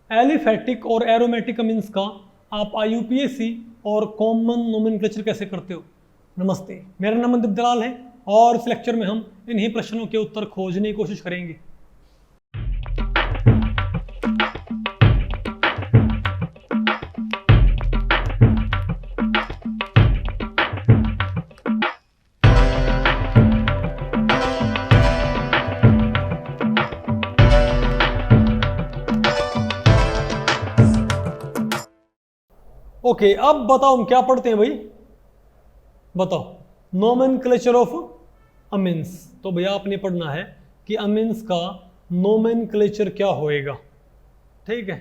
Aliphatic और aromatic amines का आप IUPAC और कॉमन नोमेनक्लेचर कैसे करते हो। नमस्ते, मेरा नाम मनदीप दलाल है और इस लेक्चर में हम इन्हीं प्रश्नों के उत्तर खोजने की कोशिश करेंगे। ओके, अब बताओ हम क्या पढ़ते हैं भाई, बताओ नोमेनक्लेचर ऑफ अमीन्स। तो भैया आपने पढ़ना है कि अमीन्स का नोमेनक्लेचर क्या होएगा। ठीक है,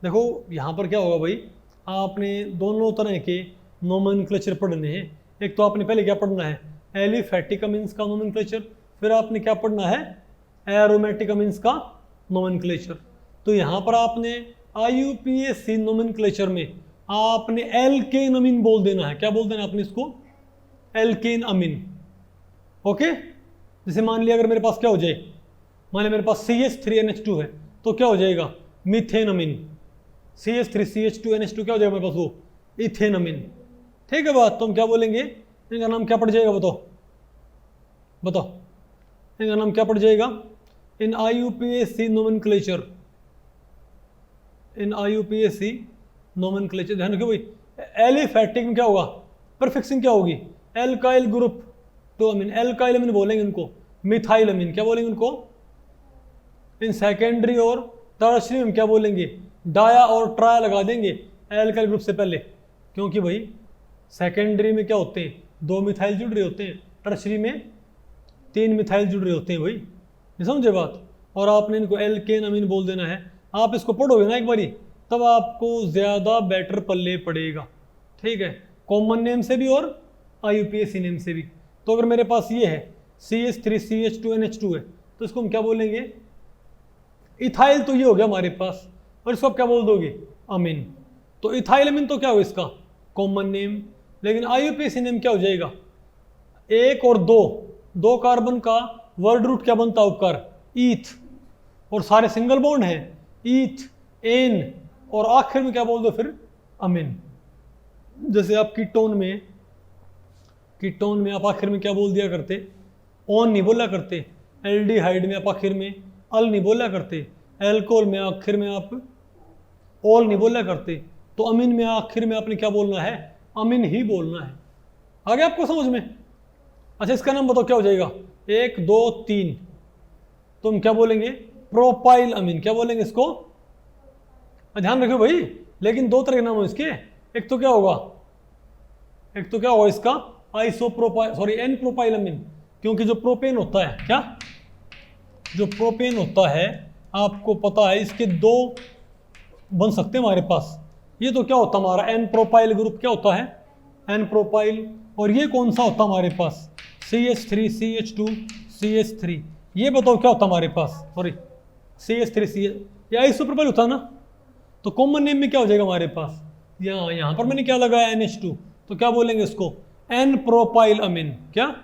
देखो यहाँ पर क्या होगा भाई, आपने दोनों तरह के नोमेनक्लेचर पढ़ने हैं। एक तो आपने पहले क्या पढ़ना है, एलिफैटिक अमीन्स का नोमेनक्लेचर, फिर आपने क्या पढ़ना है, एरोमेटिक अमीन्स का नोमेनक्लेचर। तो यहाँ पर आपने IUPAC नोमेनक्लेचर में आपने एल्केन अमीन बोल देना है। क्या बोल देना है आपने इसको, एल्केन अमीन। ओके, जैसे मान लिया अगर मेरे पास क्या हो जाए, मान लिया मेरे पास CH3NH2 है तो क्या हो जाएगा, मीथेन अमीन। CH3CH2NH2 क्या हो जाएगा मेरे पास, वो इथेन अमीन। ठीक है बात, तो हम क्या बोलेंगे, इनका नाम क्या पड़ जाएगा, बताओ बताओ इनका नाम क्या पड़ जाएगा इन IUPAC नोमेनक्लेचर, इन IUPAC नोमेनक्लेचर। ध्यान रखियो भाई, एलिफैटिक में क्या होगा, परफिक्सिंग क्या होगी, alkyl group to amine, alkyl amine बोलेंगे इनको, मिथाइल अमीन क्या बोलेंगे उनको। इन सेकेंडरी और टर्शरी में क्या बोलेंगे, डाया और ट्राया लगा देंगे एल्काइल ग्रुप से पहले, क्योंकि भाई सेकेंडरी में क्या होते हैं, 2 मिथाइल जुड़ रहे होते हैं, टर्शरी में 3 मिथाइल जुड़ रहे होते हैं भाई, नहीं समझे बात। और आपने इनको एल्केन अमीन बोल देना है। आप इसको पढ़ोगे ना एक बारी, तब आपको ज़्यादा बेटर पल्ले पड़ेगा। ठीक है, कॉमन नेम से भी और IUPAC नेम से भी। तो अगर मेरे पास ये है CH3CH2NH2 है तो इसको हम क्या बोलेंगे, इथाइल। तो ये हो गया हमारे पास, और इसको आप क्या बोल दोगे, अमीन। तो इथाइल अमीन तो क्या हो इसका कॉमन नेम, लेकिन IUPAC नेम क्या हो जाएगा, 1 और 2 कार्बन का वर्ड रूट क्या बनता है, उपकार ईथ, और सारे सिंगल बॉन्ड हैं, ईथ एन, और आखिर में क्या बोल दो फिर अमीन। जैसे आप कीटोन में आप आखिर में क्या बोल दिया करते, ऑन नहीं बोला करते, एल्डिहाइड में आप आखिर में अल नहीं बोला करते, एल्कोहल में आखिर में आप ऑल नहीं बोला करते। तो अमीन में आखिर में आपने क्या बोलना है, अमीन ही बोलना है। आगे आपको समझ में। अच्छा, इसका नाम बताओ क्या हो जाएगा, 1 2 3, तो हम क्या बोलेंगे, प्रोपाइल अमीन। क्या बोलेंगे इसको, ध्यान रखियो भाई, लेकिन 2 तरह के नाम हो इसके। एक तो क्या होगा इसका आइसोप्रोपाइल, सॉरी एन प्रोपाइल अमीन, क्योंकि जो प्रोपेन होता है, क्या जो प्रोपेन होता है आपको पता है, इसके 2 बन सकते हैं हमारे पास। ये तो क्या होता है हमारा एन प्रोपाइल ग्रुप, क्या होता है एन प्रोपाइल। और ये कौन सा होता है हमारे पास, CH3CH2CH3। ये बताओ क्या होता है हमारे पास, सॉरी CH3CH, ये आइसोप्रोपाइल होता है ना। तो कॉमन नेम में क्या हो जाएगा हमारे पास, यहाँ पर मैंने क्या लगाया NH2, तो क्या बोलेंगे इसको, एन प्रोपाइल अमीन। क्या,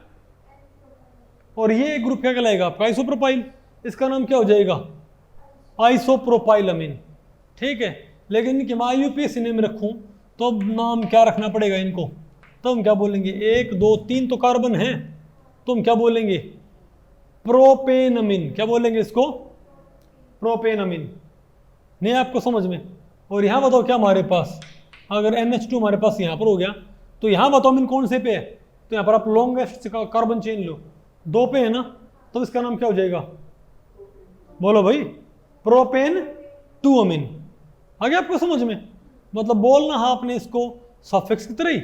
और ये ग्रुप क्या कहलाएगा आपका, आइसोप्रोपाइल। इसका नाम क्या हो जाएगा, आइसोप्रोपाइल अमीन। ठीक है, लेकिन इनकी मैं IUPAC नेम रखूं तो अब नाम क्या रखना पड़ेगा इनको, तो हम क्या बोलेंगे, 1 2 3 तो कार्बन है, तो हम क्या बोलेंगे, प्रोपेन अमीन। क्या बोलेंगे इसको, प्रोपेन अमीन। नहीं आपको समझ में। और यहाँ बताओ क्या हमारे पास, अगर NH2 हमारे पास यहाँ पर हो गया, तो यहाँ बताओ अमीन कौन से पे है, तो यहाँ पर आप लॉन्गेस्ट कार्बन चेन लो, 2 पे है ना, तो इसका नाम क्या हो जाएगा, बोलो भाई, प्रोपेन 2 अमीन। आगे आपको समझ में, मतलब बोलना है आपने इसको सफिक्स की तरह ही।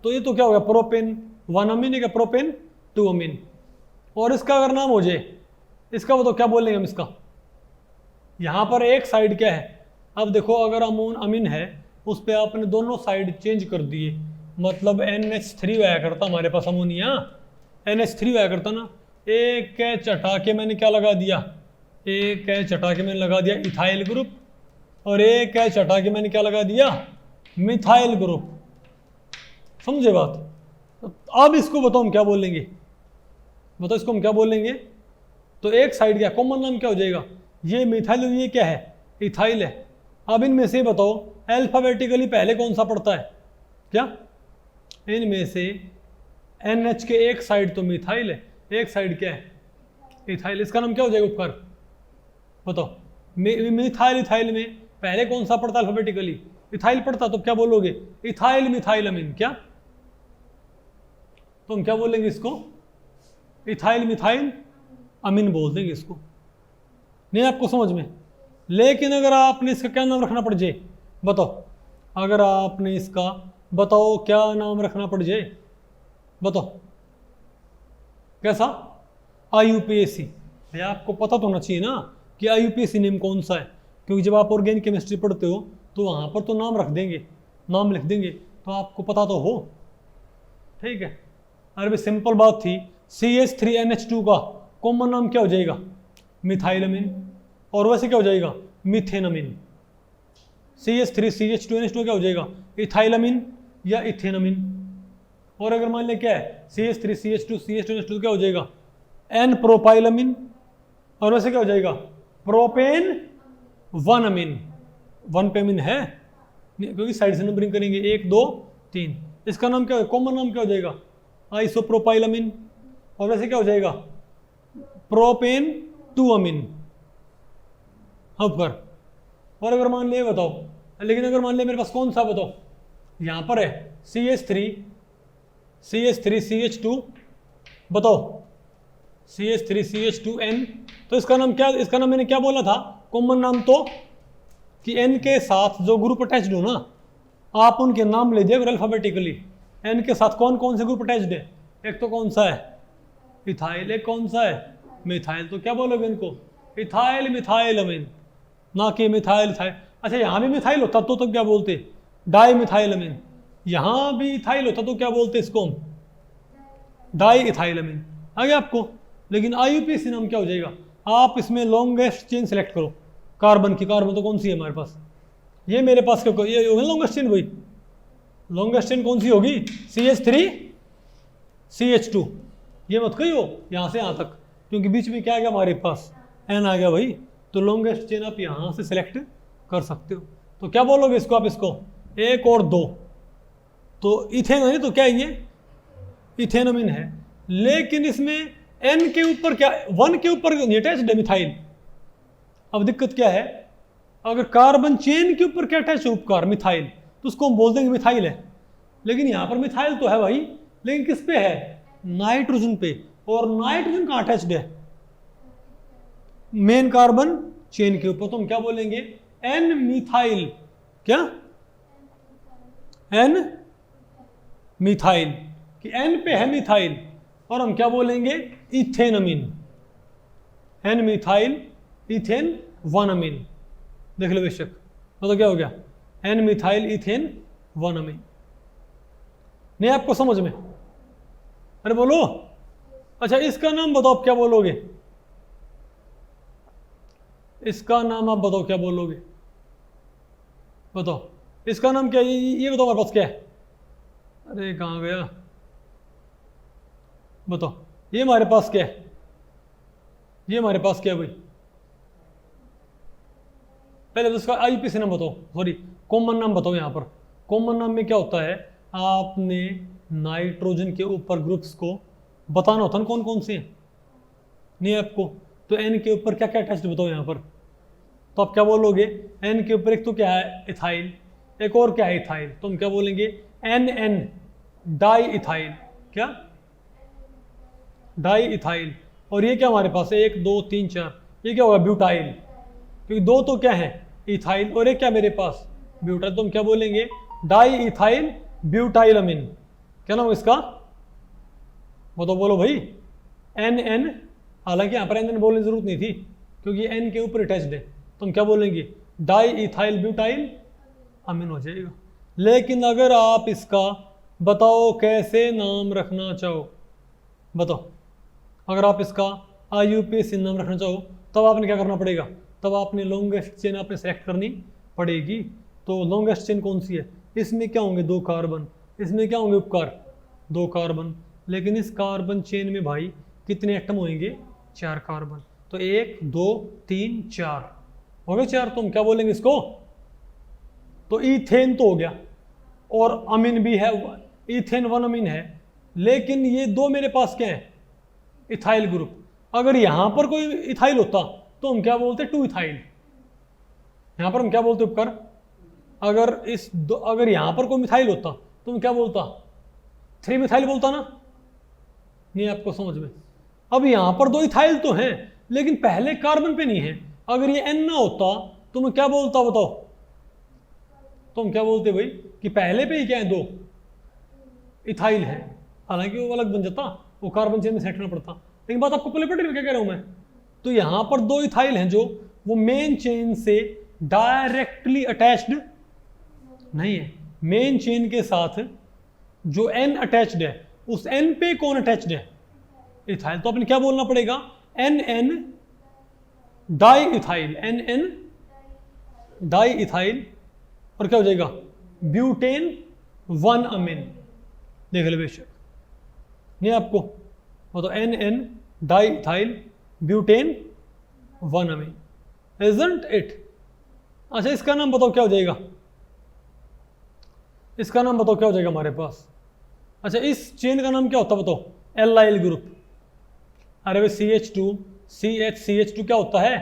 तो ये तो क्या हो गया, प्रोपेन 1 अमीन है, प्रोपेन 2 अमीन। और इसका अगर नाम हो जाए, इसका बताओ क्या बोलेंगे हम इसका, यहाँ पर एक साइड क्या है, अब देखो अगर अमीन है उस पर आपने दोनों साइड चेंज कर दिए, मतलब NH3 आया करता हमारे पास अमोनिया, NH3 आया करता ना, एक चटा के मैंने क्या लगा दिया, एक चटा के मैंने लगा दिया इथाइल ग्रुप, और एक चटा के मैंने क्या लगा दिया, मिथाइल ग्रुप। समझे बात। अब इसको बताओ हम क्या बोलेंगे, बताओ इसको हम क्या बोलेंगे। तो एक साइड क्या कॉमन नाम क्या हो जाएगा, ये मिथाइल, ये क्या है इथाइल है, अब इनमें से बताओ अल्फाबेटिकली पहले कौन सा पड़ता है? क्या इनमें से NH के एक साइड तो मिथाइल है, एक साइड क्या है? इथाइल। इसका नाम क्या हो जाएगा उपकार? बताओ। मिथाइल इथाइल में पहले कौन सा पड़ता अल्फाबेटिकली? इथाइल पड़ता, तो क्या बोलोगे? इथाइल मिथाइल अमीन। क्या तुम क्या बोलेंगे इसको? इथाइल मिथाइल अमीन बोल देंगे इसको। नहीं आपको समझ में? लेकिन अगर आपने इसका क्या नाम रखना पड़ जाए? बताओ। अगर आपने इसका बताओ क्या नाम रखना पड़ जाए? बताओ कैसा? IUPAC। भाई आपको पता तो होना चाहिए ना कि IUPAC नेम कौन सा है, क्योंकि जब आप ऑर्गेनिक केमिस्ट्री पढ़ते हो तो वहाँ पर तो नाम रख देंगे, नाम लिख देंगे, तो आपको पता तो हो। ठीक है। अरे भाई सिंपल बात थी, CH3NH2 का कॉमन नाम क्या हो जाएगा? मिथाइलअमीन। और वैसे क्या हो जाएगा? मिथेनअमीन। CH3CH2NH2 क्या हो जाएगा? इथाइलअमीन या इथेनअमीन। और अगर मान लिया क्या है CH3CH2CH2NH2 क्या हो जाएगा? N प्रोपाइलअमीन। और वैसे क्या हो जाएगा? प्रोपेन 1 अमीन। 1 पे अमीन है क्योंकि साइड से नंबरिंग करेंगे 1 2 3। इसका नाम क्या है? कॉमन नाम क्या हो जाएगा? आइसोप्रोपाइलअमीन। और वैसे क्या हो जाएगा? प्रोपेन 2 अमीन। हाँ पर। और अगर मान लिया बताओ, लेकिन अगर मान लिया मेरे पास कौन सा बताओ, यहां पर है CH3CH2 बताओ CH3CH2N। तो इसका नाम क्या? इसका नाम मैंने क्या बोला था कॉमन नाम? तो कि N के साथ जो ग्रुप अटैच्ड हो ना, आप उनके नाम ले दिया अल्फाबेटिकली। N के साथ कौन कौन से ग्रुप अटैच्ड है? एक तो कौन सा है? इथाइल। एक कौन सा है? मिथाइल। तो क्या बोलोगे इनको? इथाइल मिथाइल अमीन, ना कि मिथाइल इथाइल। अच्छा यहाँ भी मिथाइल होता तो क्या बोलते? डाई मिथाइल अमीन। यहाँ भी इथाइल होता तो क्या बोलते इसको? डाई इथाइल अमीन। आ गया आपको? लेकिन IUPAC नाम क्या हो जाएगा? आप इसमें लॉन्गेस्ट चेन सेलेक्ट करो कार्बन की। कार्बन तो कौन सी है हमारे पास? ये मेरे पास क्या ये होगी लॉन्गेस्ट चेन भाई। लॉन्गेस्ट चेन कौन सी होगी? CH3CH2। ये मत कहियो यहाँ से यहाँ तक, क्योंकि बीच में क्या आ गया हमारे पास? N आ गया भाई। तो लॉन्गेस्ट चेन आप यहाँ से सिलेक्ट कर सकते हो। तो क्या बोलोगे इसको आप? इसको 1 और 2 तो इथेन है, तो क्या है ये? इथेनअमीन है। लेकिन इसमें N के ऊपर क्या? 1 के ऊपर अटैच्ड है मिथाइल। अब दिक्कत क्या है? अगर कार्बन चेन के ऊपर क्या अटैच है? उपकार मिथाइल, तो उसको हम बोल देंगे मिथाइल है। लेकिन यहां पर मिथाइल तो है भाई, लेकिन किस पे है? नाइट्रोजन पे। और नाइट्रोजन कहां अटैच्ड है? मेन कार्बन चेन के ऊपर। तो हम क्या बोलेंगे? N methyl. क्या? N मिथाइल कि N पे है मिथाइल। और हम क्या बोलेंगे? इथेनअमीन। N मिथाइल इथेन 1 अमीन। देख लो बेशक, मतलब क्या हो गया? N मिथाइल इथेन 1 अमीन। नहीं आपको समझ में? अरे बोलो। अच्छा इसका नाम बताओ आप क्या बोलोगे? इसका नाम आप बताओ क्या बोलोगे? बताओ इसका नाम क्या है? ये बताओ हमारे पास क्या है? अरे कहाँ गया? बताओ ये हमारे पास क्या है? ये हमारे पास क्या है भाई? पहले तो इसका IUPAC नाम बताओ, सॉरी कॉमन नाम बताओ। यहाँ पर कॉमन नाम में क्या होता है? आपने नाइट्रोजन के ऊपर ग्रुप्स को बताना होता है कौन कौन से हैं। नहीं आपको? तो N के ऊपर क्या क्या अटैच्ड बताओ यहाँ पर। तो आप क्या बोलोगे? N के ऊपर एक तो क्या है? इथाइल। एक और क्या है? इथाइल। तो हम क्या बोलेंगे? NN die ethyl. क्या? Di ethyl. और ये क्या हमारे पास है? 1 2 3 4। ये क्या होगा? ब्यूटाइल। क्योंकि 2 तो क्या है? इथाइल। और एक क्या मेरे पास? ब्यूटाइल। तो हम क्या बोलेंगे? Di ethyl butylamine. क्या नाम इसका? तो बोलो भाई। NN। हालांकि यहाँ पर NN बोलने की जरूरत नहीं थी क्योंकि N के ऊपर अटैच्ड है। तो हम क्या बोलेंगे? डाई इथाइल ब्यूटाइल अमीन हो जाएगा। लेकिन अगर आप इसका बताओ कैसे नाम रखना चाहो, बताओ अगर आप इसका IUPAC नाम रखना चाहो तब आपने क्या करना पड़ेगा? तब आपने लॉन्गेस्ट चेन आपने सेलेक्ट करनी पड़ेगी। तो लॉन्गेस्ट चेन कौन सी है? इसमें क्या होंगे? 2 कार्बन। इसमें क्या होंगे? उपकार 2 कार्बन। लेकिन इस कार्बन चेन में भाई कितने एटम होंगे? 4 कार्बन। तो 1 2 3 4 हो गए 4। तो हम क्या बोलेंगे इसको? तो ईथेन तो हो गया, और अमीन भी है, ईथेन 1 अमीन है, लेकिन ये दो मेरे पास क्या है, इथाइल ग्रुप। अगर यहां पर कोई इथाइल होता तो हम क्या बोलते, 2 इथाइल। यहां पर हम क्या बोलते उपकर, अगर यहां पर कोई मिथाइल होता तो हम क्या बोलता, 3 मिथाइल बोलता ना, नहीं आपको समझ में। अब यहां पर 2 इथाइल तो हैं, लेकिन पहले कार्बन पे नहीं है। अगर ये N ना होता तो मैं क्या बोलता बताओ, तो हम क्या बोलते भाई कि पहले पे ही क्या है, 2 इथाइल है। हालांकि वो अलग बन जाता, वो कार्बन चेन में सेट करना पड़ता, लेकिन बात आपको पहले पड़ रही है क्या कह रहा हूं मैं। तो यहां पर 2 इथाइल हैं जो वो मेन चेन से डायरेक्टली अटैच्ड नहीं है। मेन चेन के साथ जो N अटैच्ड है, उस N पे कौन अटैच्ड है, इथाइल। तो अपने क्या बोलना पड़ेगा, NN di ethyl, NN die ethyl, और क्या हो जाएगा, ब्यूटेन 1 अमीन। देख ले बेशक, नहीं आपको तो NN di ethyl butane 1 amine, isn't it. अच्छा इसका नाम बताओ क्या हो जाएगा, इसका नाम बताओ क्या हो जाएगा हमारे पास। अच्छा इस चेन का नाम क्या होता है बताओ, एल्लाइल ग्रुप। अरे भाई CH2 CH2 क्या होता है,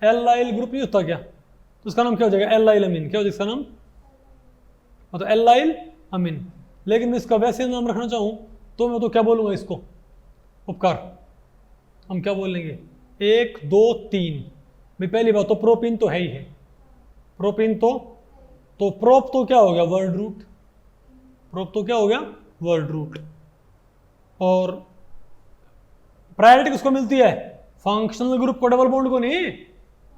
एल्लाइल ग्रुप नहीं होता क्या, तो इसका नाम क्या हो जाएगा, एल्लाइल अमीन। क्या हो जाएगा इसका नाम, तो एल्लाइल अमीन। लेकिन मैं इसका वैसे नाम रखना चाहूं तो मैं तो क्या बोलूंगा इसको, उपकार। हम क्या बोलेंगे, 1 2 3। भाई पहली बात तो प्रोपीन तो है ही है, प्रोपीन तो प्रोप तो क्या हो गया, वर्ड रूट। प्रोप तो क्या हो गया, वर्ड रूट। और प्रायोरिटी किसको मिलती है, फंक्शनल ग्रुप को, डबल बॉन्ड को नहीं।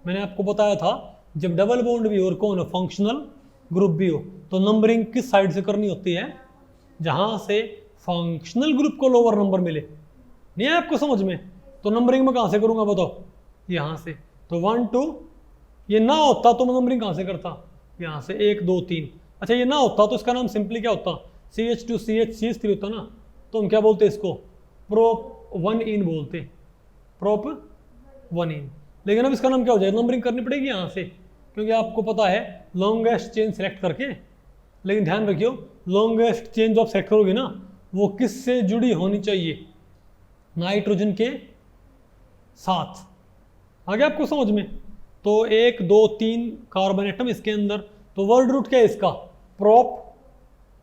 मैंने आपको बताया था जब डबल बॉन्ड भी हो और कौन हो, फंक्शनल ग्रुप भी हो, तो नंबरिंग किस साइड से करनी होती है, जहां से फंक्शनल ग्रुप को लोअर नंबर मिले। नहीं है आपको समझ में, तो नंबरिंग में कहां से करूंगा बताओ, यहां से। तो 1 2, ये ना होता तो मैं नंबरिंग कहां से करता, यहां से 1 2 3। अच्छा ये ना होता तो इसका नाम सिंपली क्या होता, CH2 CH3 होता ना, तो हम क्या बोलते इसको, प्रोप 1 इन बोलते, प्रोप 1 इन। लेकिन अब इसका नाम क्या हो जाएगा, नंबरिंग करनी पड़ेगी यहाँ से, क्योंकि आपको पता है लॉन्गेस्ट चेन सेलेक्ट करके। लेकिन ध्यान रखियो, लॉन्गेस्ट चेन जो आप सेलेक्ट करोगे ना, वो किससे जुड़ी होनी चाहिए, नाइट्रोजन के साथ। आ गया आपको समझ में। तो 1 2 3 कार्बन एटम इसके अंदर, तो वर्ड रूट क्या है इसका, प्रोप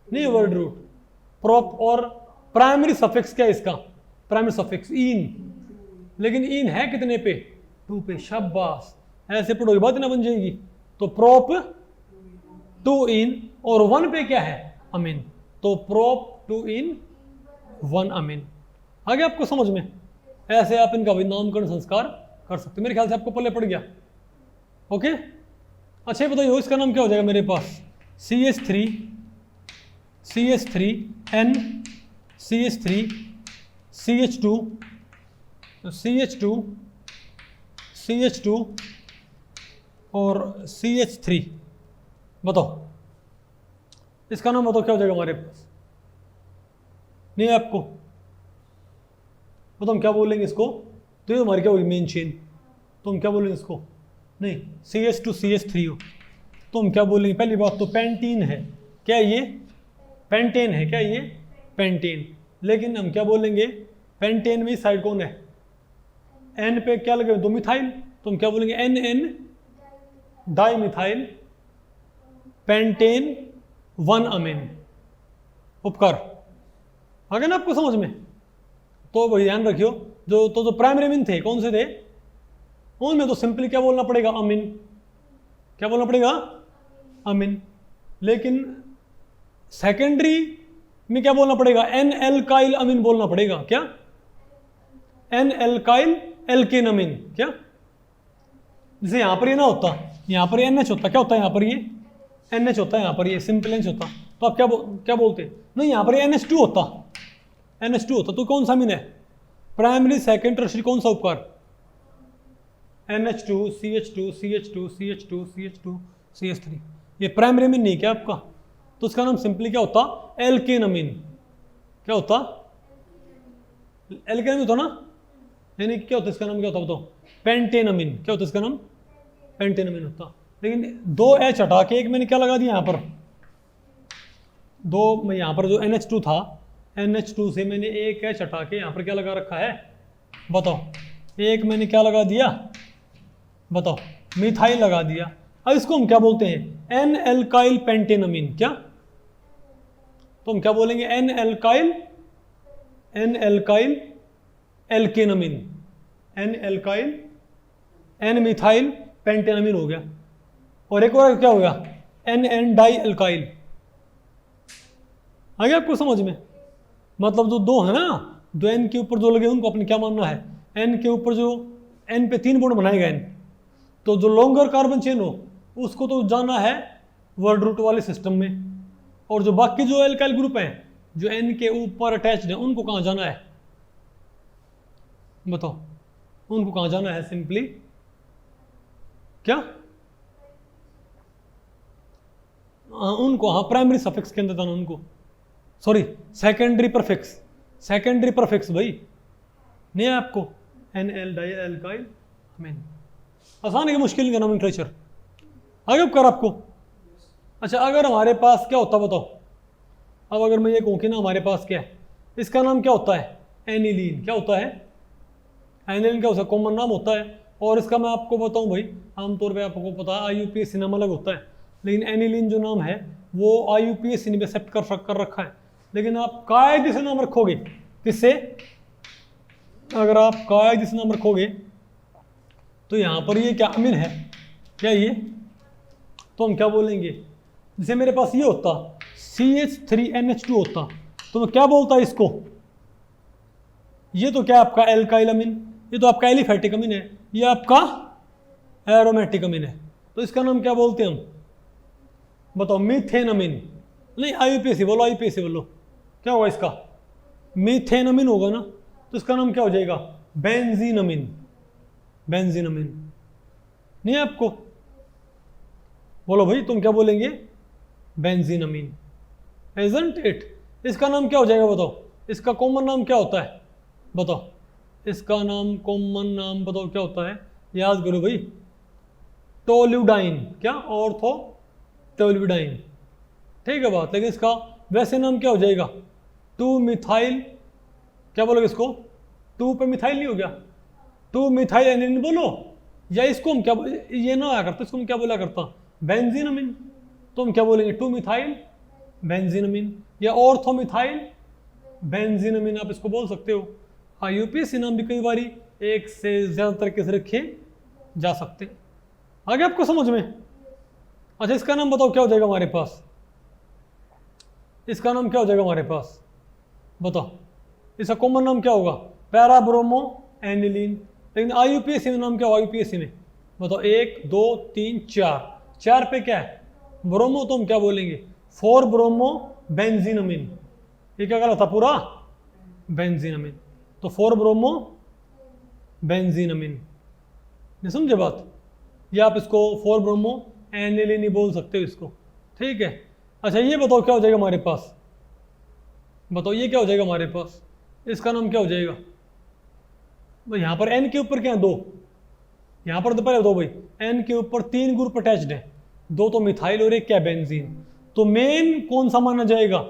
नहीं, वर्ड रूट प्रोप। और प्राइमरी सफिक्स क्या है इसका, प्राइमरी सफिक्स इन। लेकिन इन है कितने पे, 2 पे। शाबाश, ऐसे पढ़ोगे बात ना बन जाएगी। तो प्रोप 2 इन, और 1 पे क्या है, अमीन। तो प्रोप 2 इन 1 अमीन। आ गया आपको समझ में। ऐसे आप इनका भी नामकरण संस्कार कर सकते, मेरे ख्याल से आपको पल्ले पड़ गया। ओके अच्छा ये बताइए इसका नाम क्या हो जाएगा मेरे पास, CH3 N CH3 CH2 CH2 और CH3। बताओ इसका नाम बताओ क्या हो जाएगा हमारे पास, नहीं है आपको, तो हम क्या बोलेंगे इसको, तो ये हमारी क्या होगी मेन चेन, तो हम क्या बोलेंगे इसको, नहीं CH2 CH3 हो, तो हम क्या बोलेंगे, पहली बात तो पेंटीन है, क्या ये पेंटेन है, क्या ये पेंटेन। लेकिन हम क्या बोलेंगे, पेंटेन में साइड कौन है, N पे क्या लगे, 2 मिथाइल, तो हम क्या बोलेंगे NN डाई मिथाइल पेंटेन 1 अमीन। उपकार आ गया ना आपको समझ में। तो भाई ध्यान रखियो, जो प्राइमरी अमीन थे कौन से थे, उनमें तो सिंपली क्या बोलना पड़ेगा, अमीन। क्या बोलना पड़ेगा, अमीन। लेकिन सेकेंडरी में क्या बोलना पड़ेगा, एन एल्काइल अमीन बोलना पड़ेगा। क्या, एन एल्काइल एल्केन अमीन। क्या, जैसे यहां पर ये ना होता, यहां पर NH होता, क्या होता है यहां पर ये NH होता है, यहां पर ये सिंपल NH होता, तो आप क्या बोलते, नहीं यहां पर NH2 होता, NH2 होता, तो कौन सा अमीन है, प्राइमरी सेकेंड टर्शियरी कौन सा उपकार, NH2 CH2 CH2 CH2 CH2 CH3। ये प्राइमरी अमीन नहीं क्या आपका, तो इसका नाम सिंपली क्या होता, एल्केन अमीन। क्या होता, एल्केन अमीन होता ना, यानी क्या होता इसका नाम, क्या होता बताओ, पेंटेन अमीन। क्या होता इसका नाम, पेंटेन अमीन होता। लेकिन 2H हटा के एक मैंने क्या लगा दिया यहाँ पर, मैं यहाँ पर जो NH2 था, NH2 से मैंने एक H हटा के यहाँ पर क्या लगा रखा है बताओ, एक मैंने क्या लगा दिया बताओ, मिथाइल लगा दिया। अब इसको हम क्या बोलते हैं, एन एल्काइल पेंटेनमीन। क्या, तो हम क्या बोलेंगे, N alkyl alkanamine, N alkyl N methyl pentanamine हो गया। और एक और क्या हो गया, एन एन डाई एल्काइल। आ गया आपको समझ में? मतलब जो दो है ना, दो एन के ऊपर जो लगे उनको अपने क्या मानना है, एन के ऊपर जो एन पे 3 बॉन्ड बनाए गए, तो जो लॉन्गर कार्बन चेन हो उसको तो जाना है वर्ड रूट वाले सिस्टम में, और जो बाकी जो एल्काइल ग्रुप हैं जो एन के ऊपर अटैच्ड है उनको कहाँ जाना है बताओ, उनको कहाँ जाना है, सिंपली क्या, उनको हाँ प्राइमरी सफिक्स के अंदर जाना, उनको सॉरी सेकेंडरी परफिक्स भाई, नहीं है आपको, एन एल डाई एल्काइल अमीन। आसान है कि मुश्किल का नोमेनक्लेचर आगे कर आपको। अच्छा, अगर हमारे पास क्या होता बताओ, अब अगर मैं ये कहूँ कि ना हमारे पास क्या है, इसका नाम क्या होता है, एनिलीन। क्या होता है, एनिलीन क्या होता है, कॉमन नाम होता है। और इसका मैं आपको बताऊं भाई, आमतौर पे आपको पता है IUPAC नाम अलग होता है, लेकिन एनिलीन जो नाम है वो IUPAC ने एक्सेप्ट कर रखा है। लेकिन आप कायदे से नाम रखोगे, किससे, अगर आप कायदे से नाम रखोगे तो यहाँ पर ये क्या अमीन है, क्या ये, तो हम क्या बोलेंगे, जैसे मेरे पास ये होता CH3NH2 होता, तो मैं क्या बोलता इसको, ये तो क्या आपका एल्काइल अमीन, ये तो आपका एलिफैटिक अमीन है, ये आपका एरोमेटिक अमीन है, तो इसका नाम क्या बोलते हैं हम बताओ, मीथेन अमीन। नहीं IUPAC बोलो, IUPAC बोलो, क्या होगा इसका, मीथेन अमीन होगा ना, तो इसका नाम क्या हो जाएगा, बेंजीन अमीन। बेंजीन अमीन नहीं है आपको, बोलो भाई तुम क्या बोलेंगे, बेंजीन अमीन, इजंट इट। इसका नाम क्या हो जाएगा बताओ, इसका कॉमन नाम क्या होता है बताओ, इसका नाम कॉमन नाम बताओ क्या होता है, याद करो भाई, टोल्यूडाइन। क्या, ऑर्थो टोल्यूडाइन, ठीक है बात। लेकिन इसका वैसे नाम क्या हो जाएगा, 2 मिथाइल, क्या बोलोगे इसको, 2 पे मिथाइल नहीं हो गया, 2 मिथाइल एनिलीन बोलो, या इसको हम क्या, ये ना आया करता, इसको हम क्या बोला करता, बेंजीन अमीन। तो हम क्या बोलेंगे, 2 मिथाइल बेंजीन अमीन, या ऑर्थो मिथाइल बेंजीन अमीन, आप इसको बोल सकते हो। IUPAC नाम भी कई बारी एक से ज्यादा तरीके से रखे जा सकते हैं। आगे आपको समझ में? अच्छा, इसका नाम बताओ क्या हो जाएगा हमारे पास, इसका नाम क्या हो जाएगा हमारे पास बताओ, इसका कॉमन नाम क्या होगा, पैरा ब्रोमो एनिलीन। लेकिन IUPAC में नाम क्या होगा, IUPAC में बताओ, 1 2 3 4 पे क्या है, ब्रोमो, तो हम क्या बोलेंगे, 4 ब्रोमो बेंजीन अमीन। ये क्या कहलाता पूरा, बेंजीन अमीन, तो 4 ब्रोमो बेंजीन अमीन, नहीं समझे बात, या आप इसको 4 ब्रोमो एनिलीन ही बोल सकते हो इसको, ठीक है। अच्छा, ये बताओ क्या हो जाएगा हमारे पास बताओ, ये क्या हो जाएगा हमारे पास, इसका नाम क्या हो जाएगा, तो यहाँ पर N के ऊपर क्या है, 2, यहाँ पर तो पहले 2 भाई, N के ऊपर 3 ग्रुप अटैच्ड है, 2 तो मिथाइल और 1 क्या बेंजीन। तो मेन कौन सा माना जाएगा,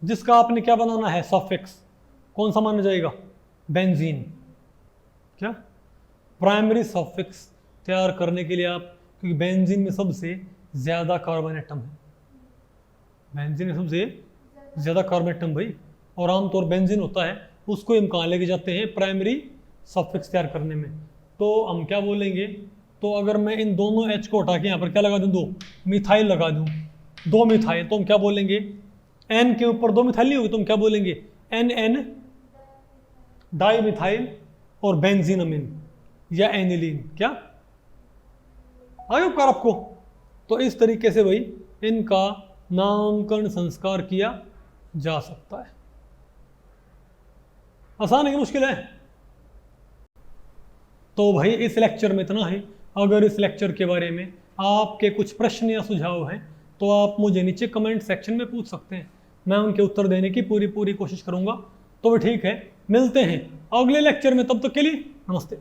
जिसका आपने क्या बनाना है सफिक्स, कौन सा माना जाएगा, बेंजीन। क्या, प्राइमरी सफिक्स तैयार करने के लिए आप, क्योंकि बेंजीन में सबसे ज्यादा कार्बन एटम है, बेंजीन में सबसे ज्यादा कार्बन एटम भाई, और आमतौर बेंजीन होता है उसको हम कहाँ लेके जाते हैं, प्राइमरी सफिक्स तैयार करने में। तो हम क्या बोलेंगे, तो अगर मैं इन दोनों H को हटा के यहाँ पर क्या लगा दूँ, 2 मिथाइल लगा दूँ, 2 मिथाइल, तो हम क्या बोलेंगे, N के ऊपर 2 मिथाइल नहीं होगी, तो हम क्या बोलेंगे, NN डाई मिथाइल और बेंजीन अमीन या एनिलीन। क्या आगे उपकार आपको, तो इस तरीके से भाई इनका नामकरण संस्कार किया जा सकता है। आसान है कि मुश्किल है? तो भाई इस लेक्चर में इतना ही। अगर इस लेक्चर के बारे में आपके कुछ प्रश्न या सुझाव हैं तो आप मुझे नीचे कमेंट सेक्शन में पूछ सकते हैं, मैं उनके उत्तर देने की पूरी कोशिश करूंगा। तो ठीक है, मिलते हैं अगले लेक्चर में, तब तक के लिए नमस्ते।